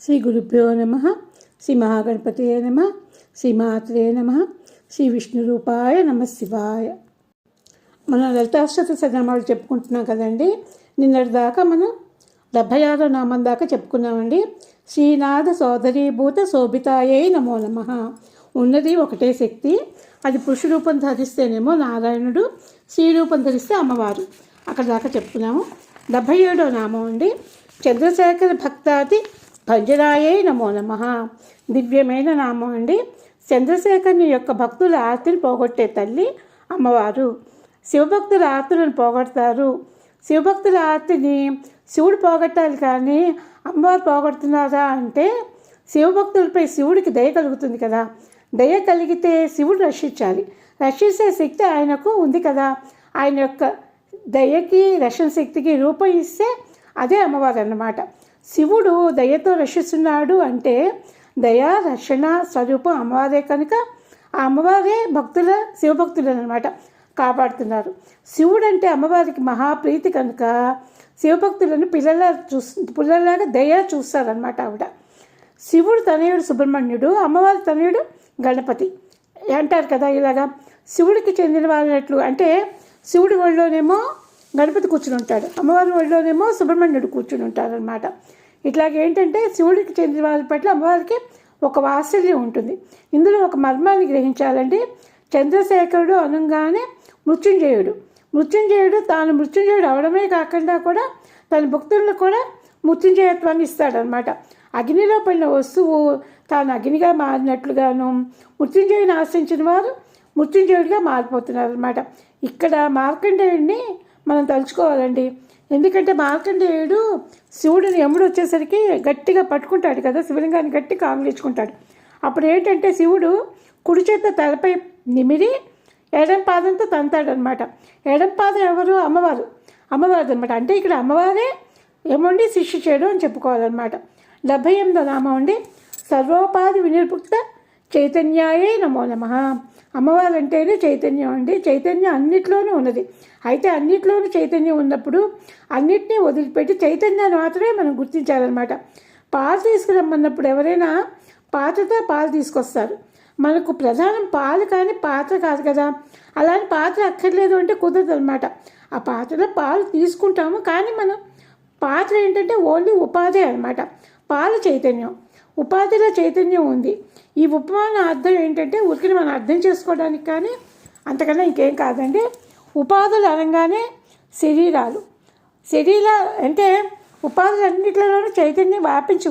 శ్రీ గురుభ్యో నమ. శ్రీ మహాగణపతియే నమ. శ్రీ మాత్రే నమ. శ్రీ విష్ణు రూపాయ నమ శివాయ. మనం లలితాష్టోత్తర శతనామాలు చెప్పుకుంటున్నాం కదండి. నిన్నటి దాకా మనం 76వ నామం దాకా చెప్పుకున్నామండి. శ్రీనాథ సోదరీభూత శోభితాయై నమో నమ. ఉన్నది ఒకటే శక్తి, అది పురుష రూపం ధరిస్తేనేమో నారాయణుడు, స్త్రీ రూపం ధరిస్తే అమ్మవారు. అక్కడ దాకా చెప్పుకున్నాము. 77వ నామం అండి. చంద్రశేఖర భక్తాది భంజనాయై నమో నమ. దివ్యమైన నామం అండి. చంద్రశేఖరుని యొక్క భక్తుల ఆర్తిని పోగొట్టే తల్లి అమ్మవారు. శివభక్తుల ఆర్తులను పోగొడతారు. శివభక్తుల ఆర్తిని శివుడు పోగొట్టాలి, కానీ అమ్మవారు పోగొడుతున్నారా అంటే శివభక్తులపై శివుడికి దయ కలుగుతుంది కదా. దయ కలిగితే శివుడు రక్షించాలి. రక్షించే శక్తి ఆయనకు ఉంది కదా. ఆయన యొక్క దయకి రక్షణ శక్తికి రూపం ఇస్తే అదే అమ్మవారు అన్నమాట. శివుడు దయతో రక్షిస్తున్నాడు అంటే దయ రక్షణ స్వరూపం అమ్మవారే కనుక ఆ అమ్మవారే భక్తుల శివభక్తులను అనమాట కాపాడుతున్నారు. శివుడు అంటే అమ్మవారికి మహాప్రీతి కనుక శివభక్తులను పిల్లలాగా దయ చూస్తారనమాట ఆవిడ. శివుడు తనయుడు సుబ్రహ్మణ్యుడు, అమ్మవారి తనయుడు గణపతి అంటారు కదా. ఇలాగా శివుడికి చెందిన వాళ్ళట్లు అంటే శివుడి ఒళ్ళోనేమో గణపతి కూర్చుని ఉంటాడు, అమ్మవారి ఒళ్ళోనేమో సుబ్రహ్మణ్యుడు కూర్చుని ఉంటారు అనమాట. ఇట్లాగేంటంటే శివుడికి చెందిన వాళ్ళ పట్ల అమ్మవారికి ఒక వాత్సల్యం ఉంటుంది. ఇందులో ఒక మర్మాన్ని గ్రహించాలండి. చంద్రశేఖరుడు అనగానే మృత్యుంజయుడు తాను మృత్యుంజయుడు అవడమే కాకుండా కూడా తన భక్తులను కూడా మృత్యుంజయత్వాన్ని ఇస్తాడనమాట. అగ్నిలో పడిన వస్తువు తాను అగ్నిగా మారినట్లుగాను మృత్యుంజయుడిని ఆశ్రయించిన వారు మృత్యుంజయుడిగా మారిపోతున్నారు అనమాట. ఇక్కడ మార్కండేయుడిని మనం తలుచుకోవాలండి. ఎందుకంటే మార్కండేయుడు శివుడిని యముడు వచ్చేసరికి గట్టిగా పట్టుకుంటాడు కదా, శివలింగాన్ని గట్టి కాంగ్లించుకుంటాడు. అప్పుడు ఏంటంటే శివుడు కుడి చేత తలపై నిమిరి ఎడం పాదంతో తంతాడనమాట. ఎడం పాదం ఎవరు? అమ్మవారు అనమాట. అంటే ఇక్కడ అమ్మవారే యముడిని శిష్య చేయడం అని చెప్పుకోవాలన్నమాట. 78వ నామం అండి. సర్వోపాధి వినిర్ముక్త చైతన్యాయే నమో నమ. అమ్మవారు అంటేనే చైతన్యం అండి. చైతన్యం అన్నిట్లోనూ ఉన్నది. అయితే అన్నిట్లోనూ చైతన్యం ఉన్నప్పుడు అన్నిటినీ వదిలిపెట్టి చైతన్యాన్ని మాత్రమే మనం గుర్తించాలన్నమాట. పాలు తీసుకురమ్మన్నప్పుడు ఎవరైనా పాత్రతో పాలు తీసుకొస్తారు. మనకు ప్రధానం పాలు, కానీ పాత్ర కాదు కదా. అలాంటి పాత్ర అక్కర్లేదు అంటే కుదరదు అనమాట. ఆ పాత్రలో పాలు తీసుకుంటాము, కానీ మనం పాత్ర ఏంటంటే ఓన్లీ ఉపాధి అనమాట. పాలు చైతన్యం, ఉపాధిలో చైతన్యం ఉంది. ఈ ఉపమాన అర్థం ఏంటంటే ఉరికిని మనం అర్థం చేసుకోవడానికి, కానీ అంతకన్నా ఇంకేం కాదండి. ఉపాధులు అనగానే శరీరాలు అంటే ఉపాధులు అన్నింటిలోనూ చైతన్యం వ్యాపించి